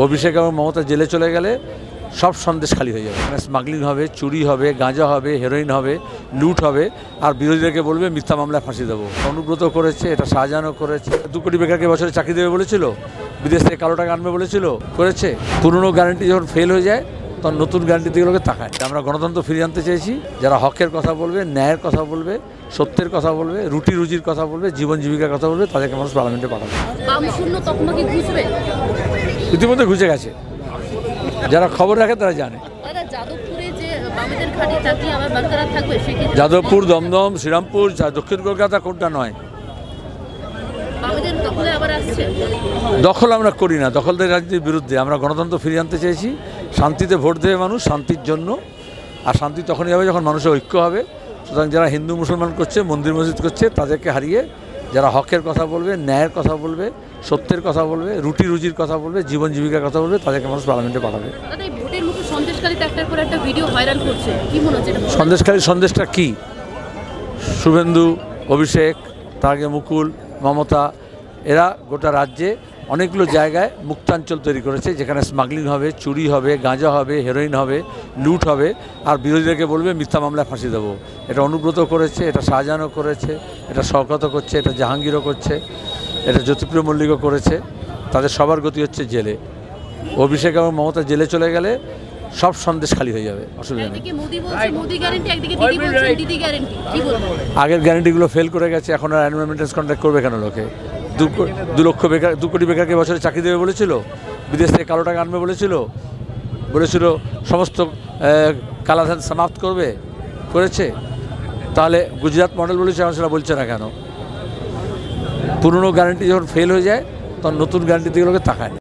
অভিষেক এবং মমতা জেলে চলে গেলে সব সন্দেশ খালি হয়ে যাবে। স্মাগলিং হবে, চুরি হবে, গাঁজা হবে, হেরোইন হবে, লুট হবে, আর বিরোধীদেরকে বলবে মিথ্যা মামলায় ফাঁসি দেবো। অনুব্রত করেছে, এটা শাহজাহানও করেছে। 2 কোটি বেকারকে বছরে চাকরি দেবে বলেছিল, বিদেশ থেকে কালো টাকা আনবে বলেছিল, করেছে। পুরনো গ্যারান্টি যখন ফেল হয়ে যায় তখন নতুন গ্যারান্টি দিকে তাকায়। আমরা গণতন্ত্র ফিরিয়ে আনতে চেয়েছি। যারা হকের কথা বলবে, ন্যায়ের কথা বলবে, সত্যের কথা বলবে, রুটি রুজির কথা বলবে, জীবন জীবিকার কথা বলবে, তাদেরকে মানুষ পার্লামেন্টে পাঠাবে। ইতিমধ্যে ঘুষে গেছে, যারা খবর রাখে তারা জানে। যাদবপুর, দমদম, শ্রীরামপুর, দক্ষিণ কলকাতা কোনটা নয়। দখল আমরা করি না, দখলদারি রাজনীতির বিরুদ্ধে। আমরা গণতন্ত্র ফিরিয়ে আনতে চেয়েছি। শান্তিতে ভোট দেবে মানুষ, শান্তির জন্য। আর শান্তি তখনই হবে যখন মানুষের ঐক্য হবে। সুতরাং যারা হিন্দু মুসলমান করছে, মন্দির মসজিদ করছে, তাদেরকে হারিয়ে যারা হকের কথা বলবে, ন্যায়ের কথা বলবে, সত্যের কথা বলবে, রুটি রুজির কথা বলবে, জীবন জীবিকার কথা বলবে, তাদেরকে মানুষ পার্লামেন্টে পাঠাবে। সন্দেশকারী সন্দেশটা কি? শুভেন্দু, অভিষেক, তার আগে মুকুল, মমতা, এরা গোটা রাজ্যে অনেকগুলো জায়গায় মুক্তাঞ্চল তৈরি করেছে, যেখানে স্মাগলিং হবে, চুরি হবে, গাঁজা হবে, হেরোইন হবে, লুট হবে, আর বিরোধীদেরকে বলবে মিথ্যা মামলায় ফাঁসি দেবো। এটা অনুব্রত করেছে, এটা শাহজাহানও করেছে, এটা শওকতও করছে, এটা জাহাঙ্গীরও করছে, এটা জ্যোতিপ্রিয় মল্লিকও করেছে। তাদের সবার গতি হচ্ছে জেলে। অভিষেক এবং মমতা জেলে চলে গেলে সব সন্দেশ খালি হয়ে যাবে, অসুবিধা নেই। আগের গ্যারান্টিগুলো ফেল করে গেছে, এখন আর অ্যানুয়াল মেনটেন্স কন্ট্রাক্ট করবে কেন লোকে? 2 কোটি বেকারকে বছরে চাকরি দেবে বলেছিল, বিদেশ থেকে কালো টাকা আনবে বলেছিল, সমস্ত কালাধান সমাপ্ত করবে, করেছে। তাহলে গুজরাট মডেল বলেছে, এখন সেটা বলছে না কেন? পুরনো গ্যারান্টি যখন ফেল হয়ে যায় তখন নতুন গ্যারান্টি দিকে তাকায় না।